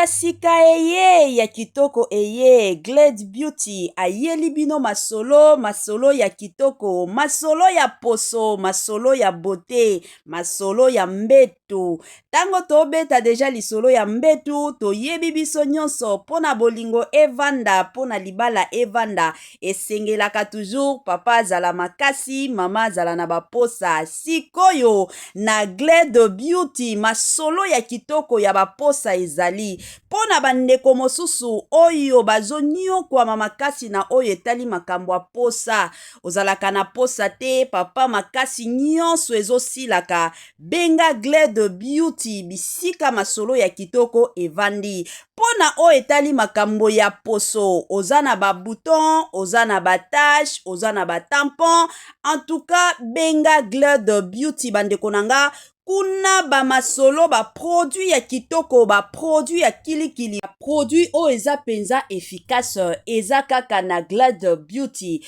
sika eye ya kitoko eye Glade Beauty ayeli bino masolo ya kitoko, masolo ya poso, masolo ya beauté, masolo ya mbetu. Tango tobeta deja lisolo ya mbetu toyebi biso nyonso pona bolingo evanda, pona libala evanda esengelaka toujours papa azala makasi, mama azala na baposa. Sikoyo na Glade Beauty masolo ya kitoko ya baposa ezali pona bandeko mosusu oyo bazoniokwama makasi na oyo etali makambo ya posa. Ozalaka na posa te, papa makasi nyonso ezosilaka, benga Glade Beauty bisika masolo ya kitoko evandi. Pona oyo etali makambo ya poso, oza na ba bouton, oza na ba tache, oza na ba tampon, en tout cas benga Glade Beauty bandeko nanga. Kuna ba masolo ba produit ya kitoko, ba produit ya kilikili, ba produit o eza penza efficace, eza kaka na Glade Beauty.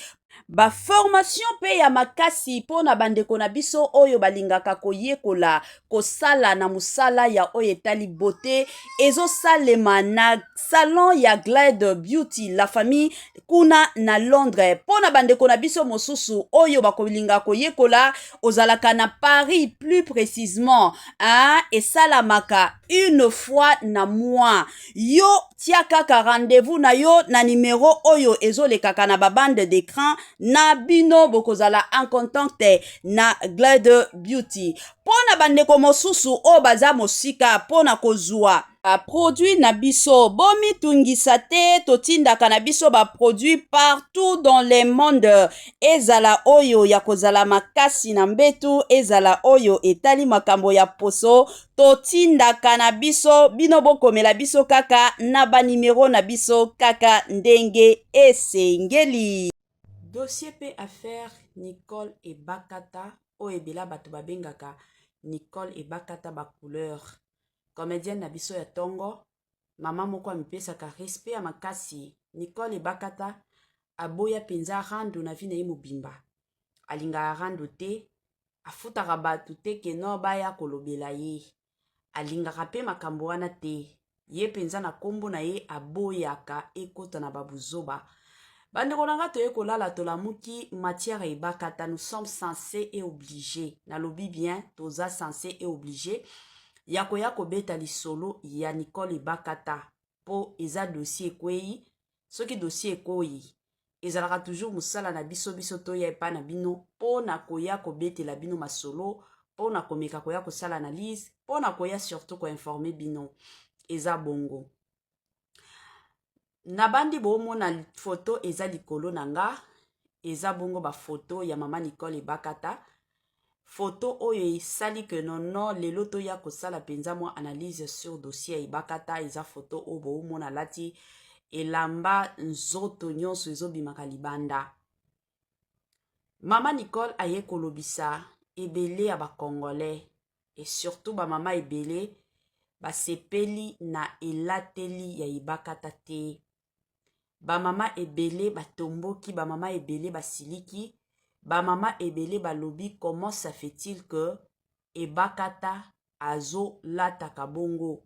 Ba formation pe ya makasi pona bandeko na biso oyo balingaka koyekola kosala na musala ya oyo etali beauté ezosalema na salon ya Glade Beauty la famille kuna na Londres. Pona bandeko na biso mosusu oyo bakolinga koyekola ozalaka na Paris plus précisément esalamaka une fois na mois. Yo tia kaka rendez-vous na yo na numéro oyo ezolekaka na babande d'écran na bino bokozala en contact na Glade Beauty. Pona bandeko mosusu o baza mosika pona kozwa produit na biso bomi tungisa te, totindaka na biso ba produit partout dans le monde. Ezala oyo ya kozala makasi na mbetu, ezala oyo etali makambo ya poso, totindaka na biso bino bokomela biso kaka na ba numero na biso kaka ndenge esengeli. Dossier pe affaire Nicole Ebakata oyo ebela bato babengaka Nicole Ebakata ba couleur. Comédienne na biso ya tongo, mama moko amipesaka respect ya makasi. Nicole Ebakata aboya penza randu na vi na ye mobimba. Alingaka randu te, afutaka bato te keno baya kolobela ye. Alingaka pe makambo wana te. Ye penza na kombo na ye aboyaka ekota na babuzoba. Bandeko nanga toye kolala tolamuki matière Ebakata, nous sommes censés et obligés. Na lobi bien, toza censés et obligés. Yakoya kobeta lisolo ya Nicole Ebakata po eza dossier kwei. Soki dossier kwei ezalaka toujours musala na biso toya epa na bino po na koya kobetela bino masolo, po na komeka koya kosala analyse, po na koya surtout ko informer bino. Eza bongo. Nabandi bomona photo eza likolo nanga, eza bongo ba photo ya mama Nicole Ebakata. Photo oyo esali que non lelo to ya kosala penza mo analyse sur dossier Ebakata. Eza photo oyo bomona lati elamba nzoto nyonso ezobimaka libanda. Mama Nicole aye kolobisa ebele ya ba Congolais et surtout ba mama ebele ba sepeli na elateli ya Ebakata te. Ba mama ebele batomboki, ba mama ebele basiliki, ba mama ebele balobi comment ça fait-il que Ebakata azo lataka bongo?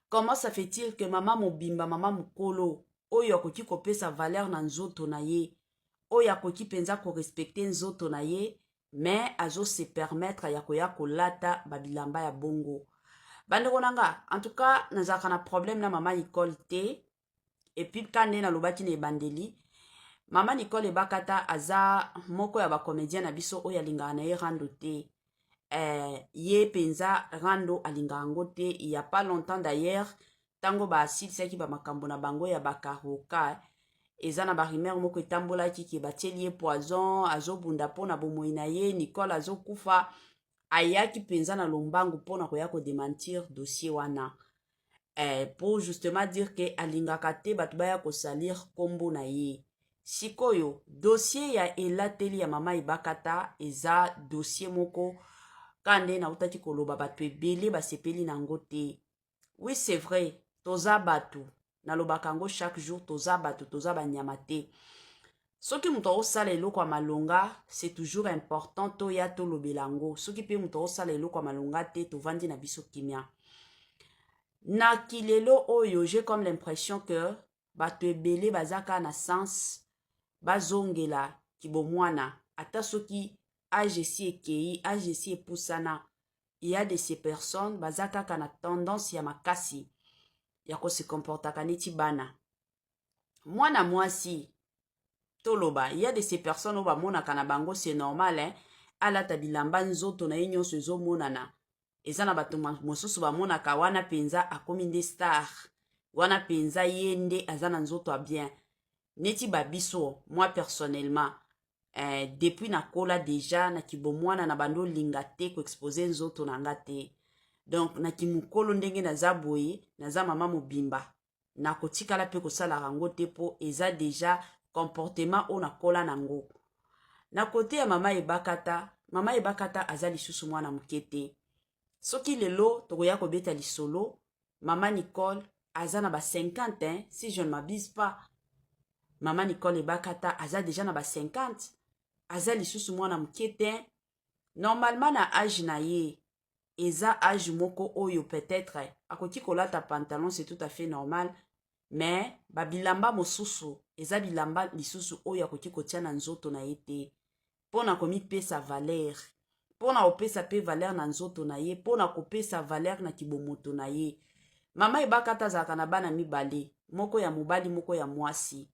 Comment ça fait-il que mama mobimba, mama mukolo oyo akoki kopesa valeur na nzoto na ye, oyo akoki penza ko respecter nzoto na ye, mais azo se permettre ya koya kolata babilamba ya bongo? Bandeko nanga, en tout cas nazaka na problème na mama Nicole te. Et puis kande na lobaki na ebandeli, mama Nicole Ebakata aza moko ya ba comédien na biso oyo alingaka na ye rando te. Ye penza rando alingaka ngo te. Il y a pas longtemps d'ailleurs, tango ba asilisaki ba makambo na bango ya bakaroka, eza na ba rumeur moko etambolaki ke batieli ye poison, azobunda pona bomoi na ye, Nicole azokufa. Ayaki penza na lombangu pona koya ko démentir dossier wana. Pour justement dire que alingaka te batu baya ko salir kombo na ye. Sikoyo, dossier ya elateli ya mama Ebakata eza dossier moko kande na utaki koloba batu ebele basepeli nango te. Oui, c'est vrai, toza batu na lobaka ngo chaque jour, toza batu, toza banyama te. Soki muto osala eloko ya malonga, c'est toujours important to ya to lobelango. Soki pe muto osala eloko ya malonga te, tovandi na biso kimia. Na kilelo oyo, j'ai comme l'impression que bato ebele bazaka na sens bazongela kibomwana ata soki age esi ekei age esi epusana. Il y a de ces personnes bazaka kana tendance ya makasi ya kose comportaka neti bana. Mwana mwasi toloba, il y a de ces personnes oba mona kana bango c'est normal hein. Alata bilamba nzoto na ye nyonso ezomonana. Eza na bato mosusu bamonaka wana penza akomi nde star. Wana penza ye nde aza na nzoto a bien. Neti babiso, moi personnellement, depuis na kola déjà na kibomwana na bando linga te ko expose nzoto na nga te. Donc na kimukolo ndenge naza boye, naza mama mobimba. Na kotikala pe kosala rango te po eza déjà comportement o na kola nango. Na kote ya mama ebakata aza lisusu mwana mukete. Soki lelo tokoya kobeta lisolo, mama Nicole aza na ba 50 hein, si je ne m'abuse pas. Mama Nicole ebakata aza déjà na ba 50. Aza lisusu mwana mukete. Normalement na âge na ye, eza âge moko oyo peut-être akoki kolata pantalon, c'est tout à fait normal. Mais babilamba mosusu, eza bilamba lisusu oyo akoki kotia na nzoto na ye te. Pona komi pesa valeur. Pona opesa pe valeur na nzoto na ye. Pona kopesa valeur na kibomoto na ye. Mama ebakata azalaka na bana mibale. Moko ya mobali, moko ya mwasi.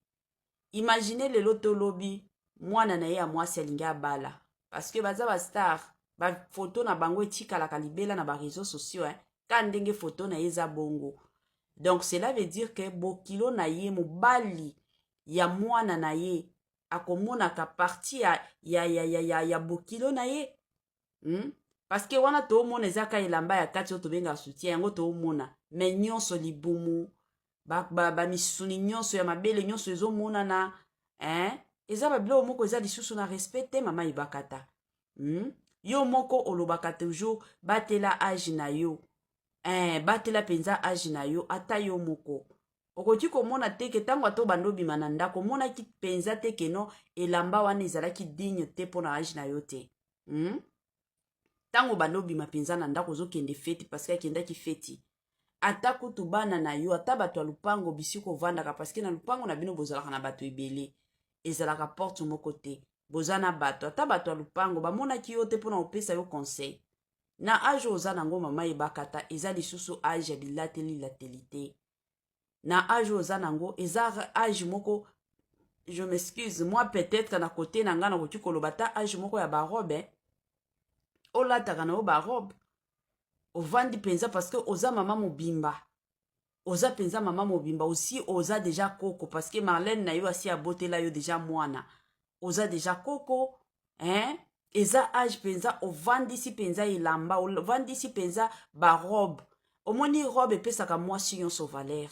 Imaginez lelo tolobi mwana na ye ya mwasi alingi abala. Parce que baza ba star. Ba photo na bango etikalaka libela na ba réseaux sociaux. Ka ndenge photo na ye eza bongo. Donc cela veut dire que bokilo na ye mobali ya mwana na ye akomonaka parti ya bokilo na ye. Parce que wana toomona ezaka elamba ya kati oyo tobenga soutien yango toomona. Mais nyonso libumu bamisuni nyonso ya mabele nyonso ezomonana. Eza babilo moko eza lisusu na respect te mama ebakata. Yo moko olobaka toujours batela age na yo. Batela penza age na yo ata yo moko. Okoti komona teke tango ato bando bima na ndako mona ki penza teke no elamba wana ezalaki digne te pona age na yo te. Tango bando bima penza na ndako ozokende feti parce que akendaki feti. Ata kutu bana na yo ata bato ya lupango bisi kovandaka parce que na lupango na bino bozalaka na bato ebele. Ezalaka porte moko te. Bozana bato ata bato ya lupango bamonaki yo te pona opesa yo conseil. Na age oza nango mama ebakata eza lisusu age ya bilateli latelite. Na age oza nango eza age moko, je m'excuse, moi peut-être na côté nanga na koki koloba ta age moko ya barobe. Olataka na yo barobe. Ovandi penza parce que oza mama mobimba. Oza penza mama mobimba aussi oza déjà koko parce que Marlène na yo asi abotela yo déjà mwana. Oza déjà koko, eza age penza ovandisi penza ilamba, ovandisi penza ba robe. Omoni robe epesaka mwasi nyonso valeur.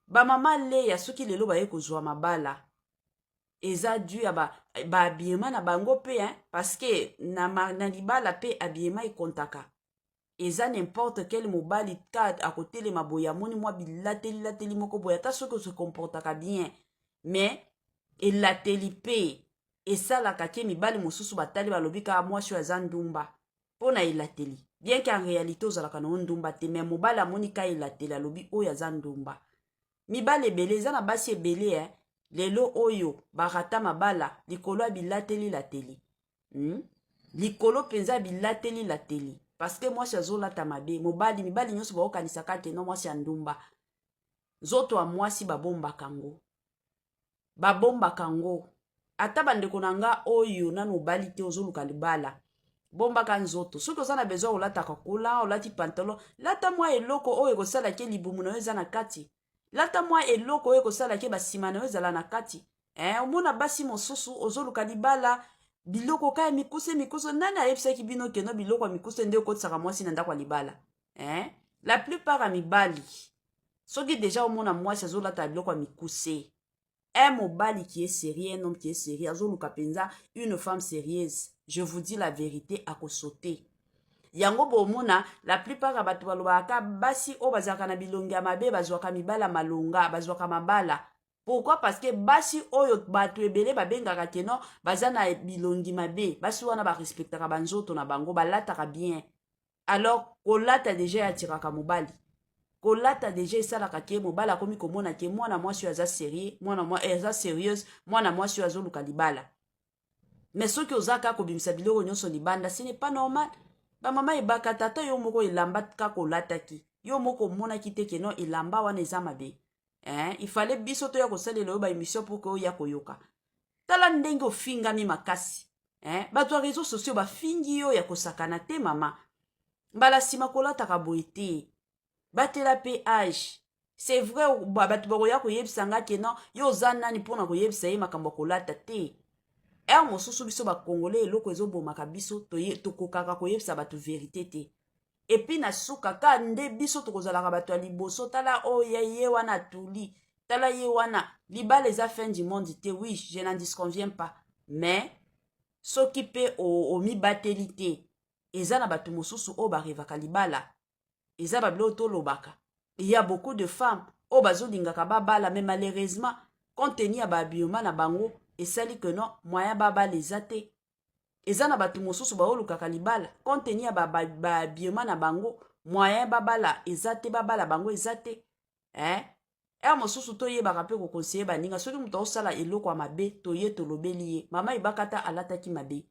Ba mama leya soki lelo baye kozwa mabala. Eza dû ya ba habillement na bango pe parce que na libala pe habillement ekontaka. Eza n'importe quel mobali kad à côté les maboya moni moi bilateli moko boya ta soki se comportaka bien. Mais elateli pe esalaka ke mibali mosusu batali balobi ka mwasi aza ndumba pona elateli. Bien qu'en réalité ozalaka na ndumba te, mais mobali amoni ka elateli alobi oyo aza ndumba. Mibali ebele eza na basi ebele lelo oyo barata mabala likolo bilateli lateli. Likolo penza bilateli lateli. Parce que mwasi azolata mabe mibali nyonso baokanisaka te no mwasi ya ndumba. Nzoto ya mwasi babombaka ngo. Babombaka ngo. Ata bandeko na nga oyo nano bali te ozoluka libala. Bombaka nzoto. Soki oza na besoin olataka kola, olati pantalon, lata mwa eloko oyo ekosala ke libumu na yo eza na kati. Lata mwa eloko oyo ekosala ke basima na yo ezala na kati. Omona basi mosusu ozoluka libala biloko kaya mikuse nani ayebisaki bino keno biloko ya mikuse nde okotisaka mwasi na ndako ya libala. La plupart ya mibali soki deja omona mwasi azolata biloko ya mikuse. Un mobali qui est sérieux, un homme qui est sérieux, azoluka penza une femme sérieuse. Je vous dis la vérité à kosote. Yango bomona la plupart ya bato balobaka basi o bazaka na bilongi ya mabe bazwaka mibala malonga, bazwaka mabala. Pourquoi? Parce que basi oyo bato ebele babengaka keno baza na bilongi mabe, basi wana ba respectaka banzoto na bango balataka bien. Alors kolata déjà yatiraka mobali. kolata deja esalaka ke mobala akomi komona ke mwana mwasi oyo aza serie aza sérieuse mwana mwasi oyo azoluka libala. Mais soki oza kaka kobimisa biloko nyonso libanda ce n'est pas normal. Bamama ebaka tata yo moko elamba kaka olataki yo moko omonaki te ke non elamba wana eza mabe. Il fallait biso toya kosalela oyo baémission pour ke oya koyoka. Tala ndenge ofingami makasi. Bato ya réseaux sociaux bafingi yo ya kosakana te mama. Mbala sima kolataka boye te. Batela pe âge. C'est vrai bato bakoya koyebisa nga ke non yo oza nani mpona koyebisa ye makambo kolata te. Mosusu biso bakongole eloko ezobomaka biso tokokaka koyebisa bato vérité te. Epi na suka ka nde biso tokozalaka bato ya liboso tala oya ye wana tuli tala ye wana libala eza fin du monde te. Oui, je n'en disconviens pas, mais soki pe omibateli te eza na bato mosusu oyo barevaka libala eza babilo tolobaka. Il y a beaucoup de femmes oyo bazolingaka babala, mais malheureusement compte tenu ya babioma na bango esali que non moyen babala eza te. Eza na bato mosusu baolukaka libala compte tenu ya babioma na bango moyen babala eza te, babala bango eza te. Mosusu toyebaka mpe kokonseye baninga soki moto osala eloko ya mabe toye tolobeli ye mama ebakata alataki mabe.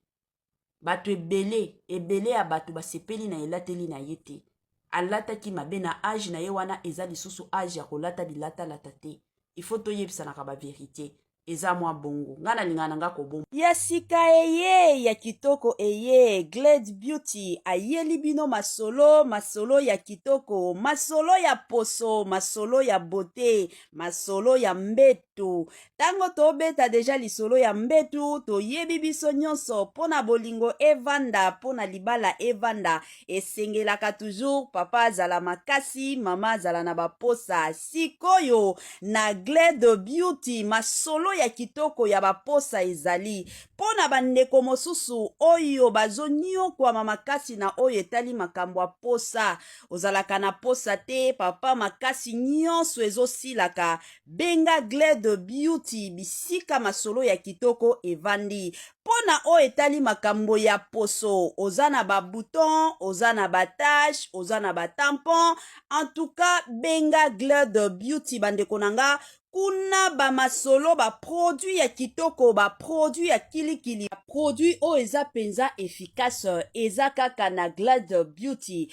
Bato ebele ya bato basepeli na elateli na ye te. Alataki mabe na age na ye wana eza lisusu age ya kolata bilatalata te. Il faut toyebisanaka ba vérité. Eza mwa bongo ngana lingana nga kobomba ya sika eye ya kitoko eye Glade Beauty ayeli bino masolo ya kitoko, masolo ya poso, masolo ya beauté, masolo ya mbetu. Tango tobeta deja lisolo ya mbetu toyebi biso nyonso pona bolingo evanda pona libala evanda esengelaka toujours papa azala makasi mama azala na baposa. Sikoyo na Glade Beauty masolo ya kitoko ya baposa ezali pona bandeko mosusu oyo bazoniokwama makasi na oyo etali makambo ya posa. Ozalaka na posa te papa makasi nyonso ezosilaka benga Glade Beauty bisika masolo ya kitoko evandi. Pona oyo etali makambo ya poso oza na babouton oza na batache oza na batampon en tout cas benga Glade Beauty bandeko nanga kuna bamasolo baproduit ya kitoko baproduit ya kilikili baproduit oyo eza penza efficace eza kaka na Glade Beauty.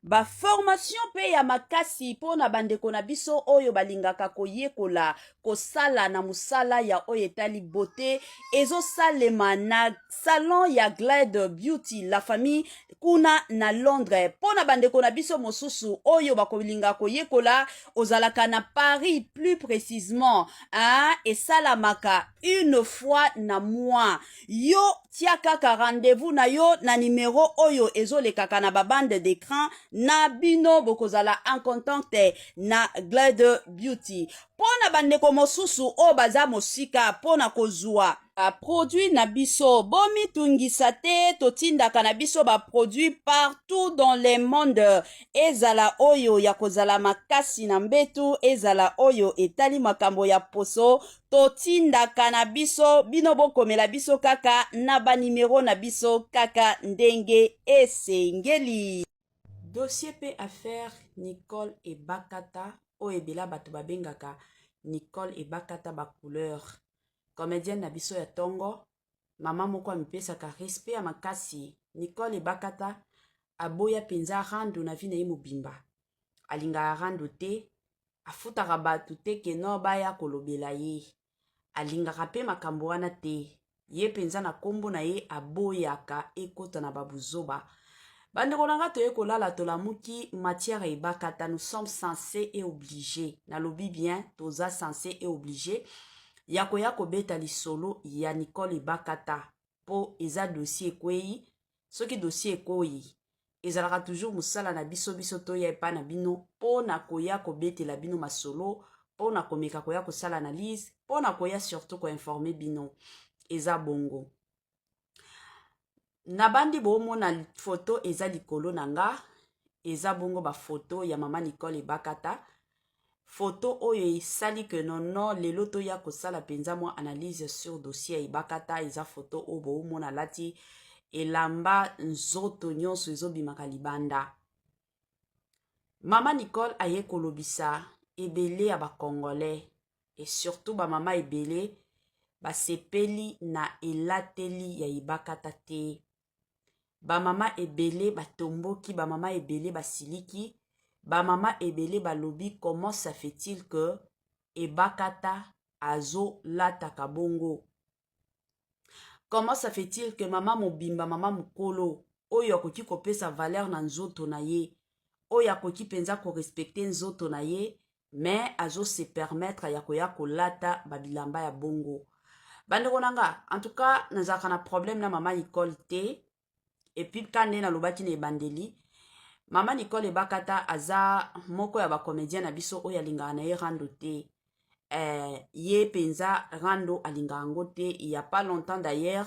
Baformation pe ya makasi pona bandeko na biso oyo balingaka koyekola kosala na musala ya oyo etali beauté ezosalema na salon ya Glade Beauty la famille kuna na Londres. Pona bandeko na biso mosusu oyo bakolinga koyekola ozalaka na Paris plus précisément esalamaka une fois na mois. Yo tia kaka rendez-vous na yo na numéro oyo ezolekaka na babande d'écran na bino bokozala en contact na Glade Beauty. Pona bandeko mosusu o baza mosika pona kozwa produit na biso bomitungisa te totindaka na biso produit partout dans le monde. Ezala oyo ya kozala makasi na mbetu ezala oyo etali makambo ya poso totindaka na biso bino bokomela biso kaka na banimero na biso kaka ndenge esengeli. Dossier pe affaire Nicole Ebakata oyo ebela bato babengaka Nicole Ebakata ba couleur. Comédienne na biso ya tongo mama moko amipesaka respect ya makasi. Nicole Ebakata aboya penza randu na vi na ye mobimba alingaka randu te afutaka bato te keno baya kolobela ye alingaka pe makambo wana te ye penza na kombo na ye aboyaka ekota na babuzoba. Bandeko nanga toye kolala tolamuki matière Ebakata nous sommes censés et obligés na lobi bien toza censés et obligés ya koya kobeta lisolo ya Nicole Ebakata po eza dossier ekwei soki dossier ekoi ezalaka toujours musala na biso toya epa na bino po na koya kobetela bino masolo po na komeka koya kosala analyse po na koya surtout koinformer bino eza bongo. Na bandi bomona photo eza likolo nanga eza bongo ba photo ya mama Nicole Ebakata. Photo oyo esali que non lelo toya kosala penza mwa analyse sur dossier Ebakata eza photo oyo bomona lati elamba nzoto nyonso ezobimaka libanda. Maman Nicole aye kolobisa ebele ya ba Congolais et surtout ba mama ebele ba sepeli na elateli ya ibakata te. Ba mama ebele ba tomboki, ba mama ebele ba siliki, ba mama ebele ba lobi comment ça fait-il que ebakata azo lataka bongo. Comment ça fait-il que mama mobimba, mama mukolo, oyo akoki kopesa valeur na nzoto na ye, oyo akoki penza ko respecter nzoto na ye, mais azo se permettre ya koya kolata babilamba ya bongo. Bandeko nanga, en tout cas, nazaka na problème na mama Nicole te, et puis kande na lobaki na ebandeli, mama Nicole ebakata aza moko ya ba comédien na biso oyo alingaka na ye rando te. Ye penza rando alingango te. Il y a pas longtemps d'ailleurs,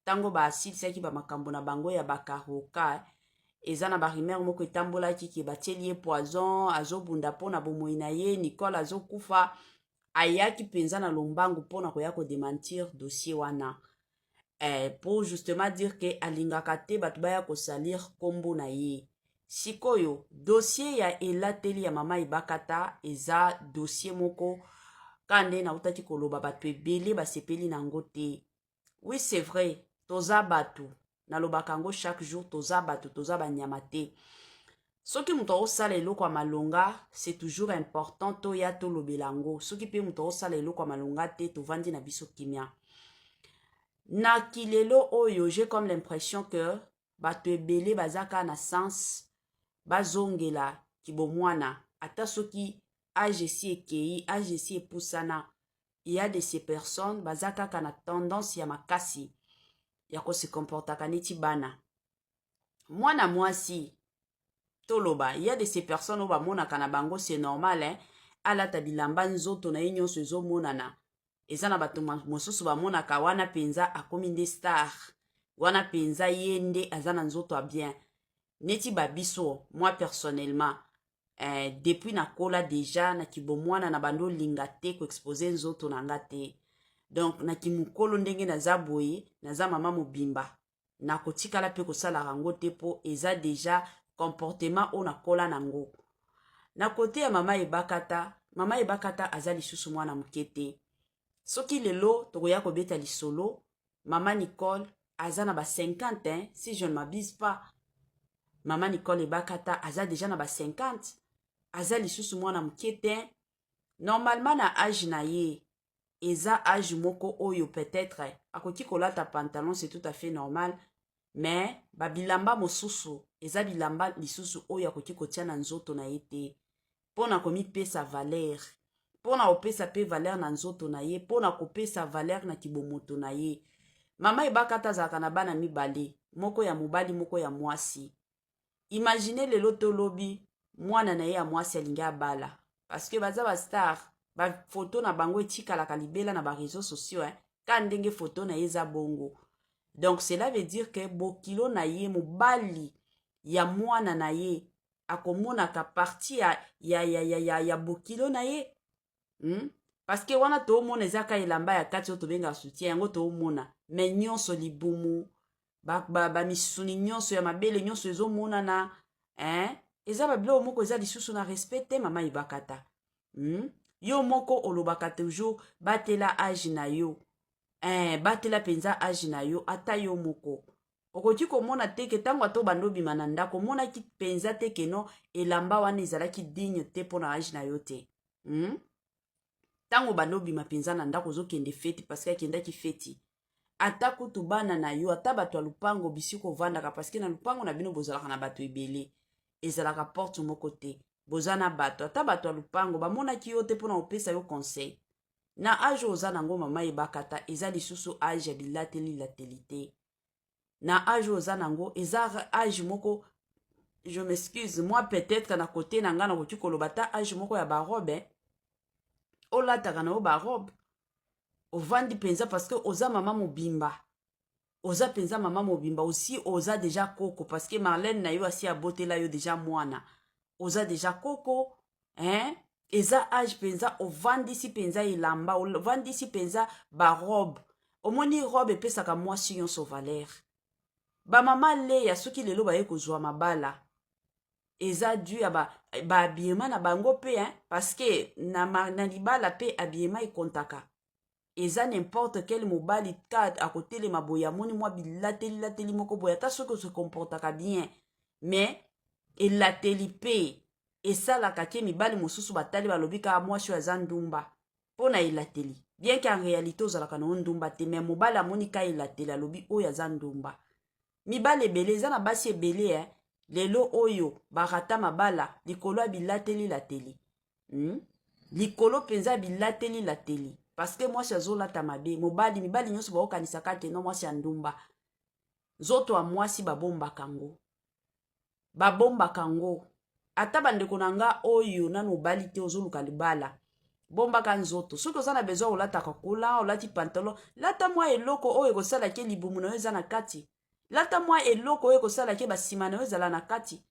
tango ba asilisaki ba makambo na bango ya bakaroka, eza na ba rumeur moko etambolaki ki batieli ye poison, azobunda pona bomoi na ye, Nicole azokufa, ayaki penza na lombangu pona koya ko démentir dossier wana. Pour justement dire que alingaka te batu baya ko salir kombo na ye. Sikoyo, dossier ya elateli ya mama ibakata eza dossier moko kande na utaki koloba batu ebele basepeli nango te. Oui, c'est vrai, toza batu na lobakango chaque jour, toza batu, toza banyama te. Soki muto osala eloko ya malonga, c'est toujours important to ya to lobelango. Soki pe muto osala eloko ya malonga te, to vandi na biso kimia. Na kilelo oyo, j'ai comme l'impression que batu ebele bazaka na sens bazongela kibomwana. Ata soki AGC ekei, AGC epusana, il y a de ces personnes bazaka kana tendance ya makasi ya ko se comportaka neti bana. Mwana mwasi toloba, il y a de ces personnes oba mona kana bango c'est normal hein. Alata bilamba nzoto na nyonso ezo monana. Eza na bato mosusu ba mona ka wana penza akomi nde star. Wana penza yende azana nzoto a bien. Neti babiso, moi personnellement, depuis na kola déjà na kibomwana na bando lingate ko exposer nzoto na ngate. Donc na kimukolo ndenge na zaboye, na za mama mobimba. Na kotikala pe kosala rango te po eza déjà comportement o na kola nango. Na kote ya mama ebakata azali susu mwana mukete. Soki lelo tokoya kobeta lisolo, mama Nicole azana ba 50 hein, si je ne m'abuse pas. Mama Nicole ebakata aza déjà na ba 50. Azali susu mwana mukete. Normalement na âge na ye, eza âge moko oyo peut-être akoki kolata pantalon, c'est tout à fait normal. Mais babilamba mosusu eza bilamba lisusu oyo akoki kotia na nzoto na ye te. Pona komi pesa valeur. Pona opesa pe valeur na nzoto na ye. Pona kopesa valeur na kibomoto na ye. Mama ebakata azalaka na bana mibale. Moko ya mobali, moko ya mwasi. Imaginez lelo tolobi mwana na ye ya mwasi alingi abala. Parce que baza ba star. Ba photo na bango etikalaka libela na ba réseaux sociaux. Ka ndenge photo na ye za bongo. Donc cela veut dire que bokilo na ye mobali ya mwana na ye akomonaka parti ya bokilo na ye. Parce que wana to mona ezaka elamba ya kati oto benga soutien yango to mona. Mais nyonso libumu ba misuni nyonso ya mabele nyonso ezo mona na eza babilo moko eza lisusu na respect te mama ibakata. Yo moko olobaka toujours batela âge na yo. Batela penza âge na yo ata yo moko. Okoki komona teke tango ato bando bima na ndako mona ki penza teke no elamba wana ezalaki digne te pona âge na yo te. Tango bando bima penza na ndako ozokende feti parce que akendaki feti. Ata kutu bana na yo ata bato ya lupango bisiko vandaka parce que na lupango na bino bozalaka na bato ebele. Ezalaka porte moko te. Bozana bato ata bato ya lupango bamonaki yo te pona opesa yo conseil. Na âge oza nango mama ebakata eza lisusu âge ya bilateli lateli te. Na âge oza nango eza âge moko, je m'excuse, moi peut-être na côté na nga na koki koloba ta âge moko ya barobe. Olataka na yo barobe. Ovandi penza parce que oza mama mobimba. Oza penza mama mobimba aussi oza déjà koko parce que Marlène na yo asi abotela yo déjà mwana. Oza déjà koko, eza âge penza ovandisi penza ilamba, ovandisi penza ba robe. Omoni robe epesaka mwasi nyonso valeur. Ba mama le ya soki lelo baye kozwa mabala. eza dû ya ba habillement na bango pe hein, parce que na libala pe habillement ekontaka. Eza n'importe quel mobali ka akotelema boye amoni mwa bilateli moko boye ata soki se comportaka bien, mais elateli pe esalaka ke mibali mosusu batali balobi kaka mwasi oyo aza ndumba mpo na elateli, bien ke en réalité ozalaka na ndumba te, mais mobali amoni ka elateli alobi oyo aza ndumba. Mibali ebele eza na basi ebele hein? Lelo oyo barata mabala likolo ya bilateli lateli likolo mpenza ya bilateli lateli, parce que mwasi azolata mabe mibali nyonso baokanisaka te no mwasi ya ndumba. Nzoto ya mwasi babombaka ngo ata bandeko na nga oyo nanu obali te ozoluka libala bombaka nzoto. Soki oza na besoin olataka kola olati pantalon, lata mwa eloko oyo ekosalaki libumu na yo eza na kati, lata mwa eloko oyo ekosalaki basima na yo ezala na kati.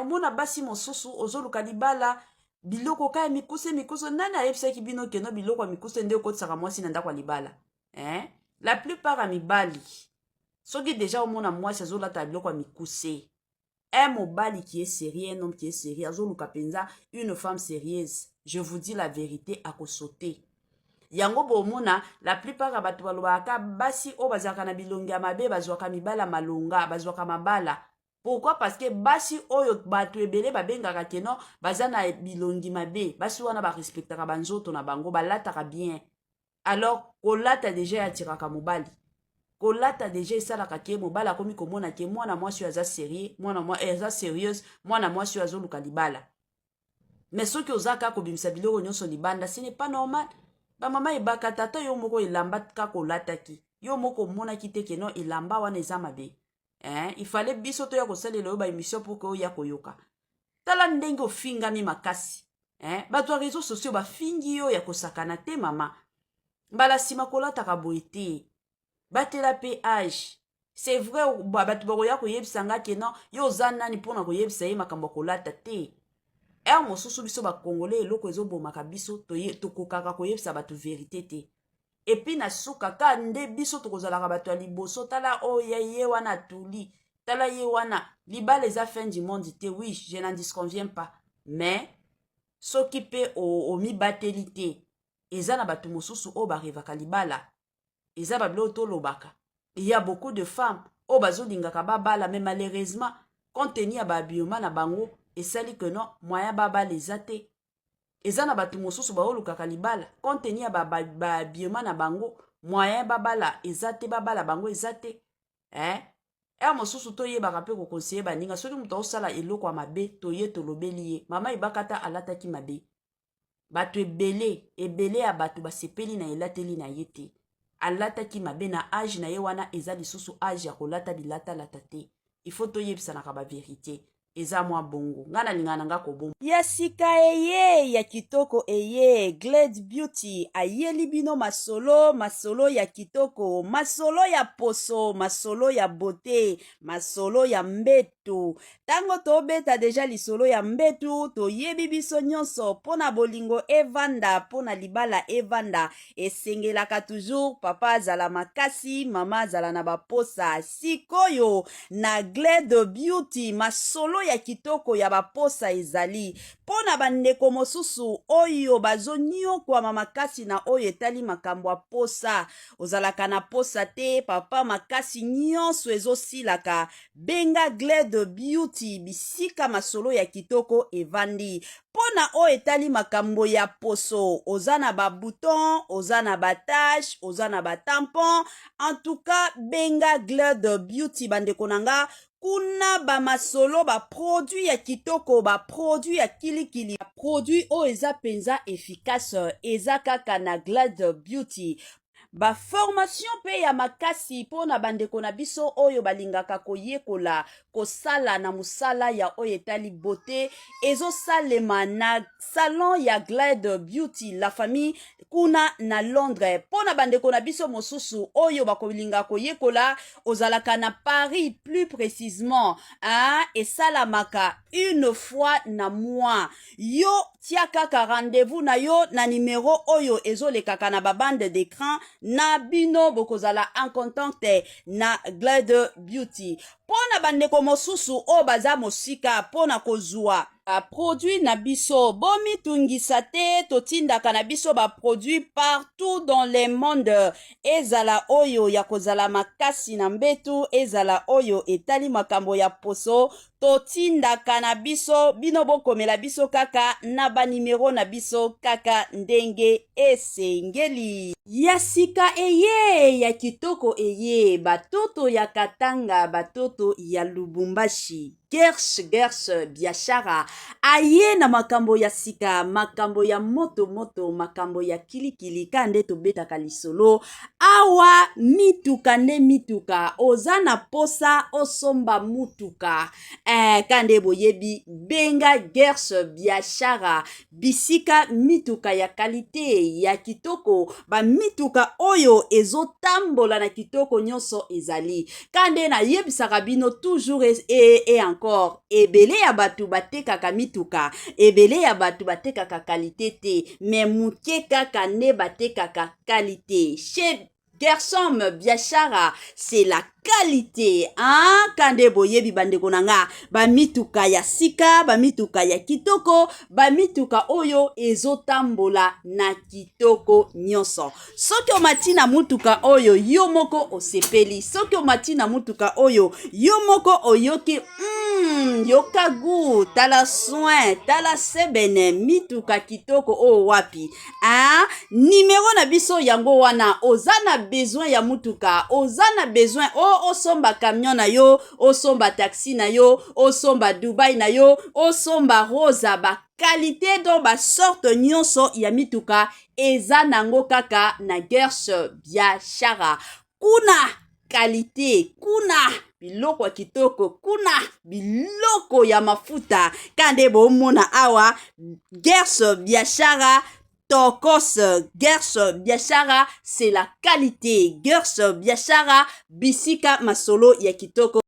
Omona basi mosusu ozoluka libala biloko kaya mikuse nani ayebisaki bino keno biloko ya mikuse nde okotisaka mwasi na ndako ya libala? La plupart ya mibali soki deja omona mwasi azolata biloko ya mikuse, un mobali qui est sérieux, un homme qui est sérieux, azoluka penza une femme sérieuse, je vous dis la vérité, akosote. Yango bomona la plupart ya bato balobaka basi o bazalaka na bilongi ya mabe bazwaka mibala malonga, bazwaka mabala. Pourquoi? Parce que basi oyo bato ebele babengaka keno baza na bilongi mabe, basi wana barespectaka banzoto na bango, balataka bien. Alors kolata deja yatiraka mobali, kolata deja esalaka ke mobali akomi komona ke mwana mwasi oyo aza sérieux, aza sérieuse, mwana mwasi oyo azoluka libala. Mais soki ozaka kobimisa biloko nyonso libanda, ce n'est pas normal. Ba mama ebaka tata yo moko elamba kaka olataki, yo moko monaki te keno elamba wana eza mabe. Il fallait biso to ya kosalela yo ba émission pour que oya koyoka. Tala ndenge ofingami makasi. Bato ya réseaux sociaux bafingi yo ya kosakana te mama. Mbala sima kolataka boye te. Batela pe âge. C'est vrai bato bakoya koyebisa nga keno yo oza nani mpona koyebisa ye makambo kolata te. Mosusu biso ba congolais eloko ezobomaka biso tokokaka koyebisa bato vérité te. Et puis na suka ka nde biso tokozalaka bato ya liboso, tala oya ye wana tuli, tala ye wana libala eza fin du monde te. Oui, je n'en disconviens pas, mais soki pe o mibateli te eza na bato mosusu o barevaka libala, eza babilo tolobaka. Il y a beaucoup de femmes o bazolingaka babala, mais malheureusement compte tenu ya bahabillement na bango esali que non moyen babala eza te. Eza na bato mosusu baolukaka libala compte tenu ya bahabillement na bango moyen babala eza te, babala bango eza te. Mosusu toyebaka mpe kokonseye baninga soki moto osala eloko ya mabe toye tolobeli ye mama ebakata alataki mabe. Bato ebele ya bato basepeli na elateli na ye te, alataki mabe na age na ye wana eza lisusu age ya kolata bilatalata te. Il faut toyebisanaka ba vérité. Eza mwa bongo ngana lingana nga kobomba ya sika eye ya kitoko eye Glade Beauty ayeli bino masolo ya kitoko, masolo ya poso, masolo ya beauté, masolo ya mbetu. Tango tobeta deja lisolo ya mbetu toyebi biso nyonso pona bolingo evanda, pona libala evanda esengelaka toujours papa azala makasi, mama azala na baposa. Sikoyo na Glade Beauty masolo ya kitoko ya baposa ezali pona bandeko mosusu oyo bazoniokwama makasi na oyo etali makambo ya posa. Ozalaka na posa te, papa makasi nyonso ezosilaka, benga Glade Beauty bisika masolo ya kitoko evandi. Pona oyo etali makambo ya poso, oza na ba bouton, oza na ba tache, oza na ba tampon, en tout cas benga Glade Beauty bandeko nanga. Kuna ba masolo ba produit ya kitoko, ba produit ya kilikili, ba produit o eza penza efficace, eza kaka na Glade Beauty. Ba formation pe ya makasi pona bandeko na biso oyo balingaka koyekola kosala na musala ya oyo etali beauté ezo salema na salon ya Glade Beauty la famille kuna na Londres. Pona bandeko na biso mosusu oyo bakolinga koyekola ozalaka na Paris plus précisément esalamaka une fois na mois. Yo tia kaka rendez-vous na yo na numéro oyo ezolekaka na babande d'écran na bino bokozala en contact na Glad Beauty. Pona bandeko mosusu o baza mosika pona kozwa produit na biso bomi tungisa te totindaka na biso ba produit partout dans le monde. Ezala oyo ya kozala makasi na mbetu, ezala oyo etali makambo ya poso, totindaka na biso bino bokomela biso kaka na ba numero na biso kaka ndenge esengeli. Ya sika eye, ya kitoko eye, batoto ya Katanga, batoto ya Lubumbashi. Gersh biashara aye na makambo ya sika, makambo ya moto, makambo ya kilikili kande tobetaka lisolo. Awa mituka nde mituka, ozana posa osomba mutuka. Kande boyebi benga Gersh biashara, bisika mituka ya kalite ya kitoko, ba mituka oyo ezotambola na kitoko nyonso ezali. Kande na yebisaka bino toujours et encore, ebele ya batu batekaka mituka, ebele ya batu batekaka kalite te, mais muke kaka ne batekaka kalite. Chez Gershom biashara, c'est la qualité, hein? Kande boyebi bandeko nanga, ba mituka ya sika, ba mituka ya kitoko, ba mituka oyo ezotambola na kitoko nyonso. Soki omati na mutuka oyo yo moko osepeli, soki omati na mutuka oyo yo moko oyoki yoka gu, tala soin, tala sebene, mituka kitoko o wapi. Numéro na biso yango wana, ozana besoin ya mutuka, ozana besoin osomba camion na yo, osomba taxi na yo, osomba Dubai na yo, osomba rosa ba qualité do ba sorte nyonso ya mituka eza nango kaka na Gersh biashara. Kuna qualité, kuna biloko ya kitoko, kuna biloko ya mafuta. Kande bomona awa Gersh biashara Tokos. Gersh biashara, c'est la qualité. Gersh biashara bisika masolo ya kitoko.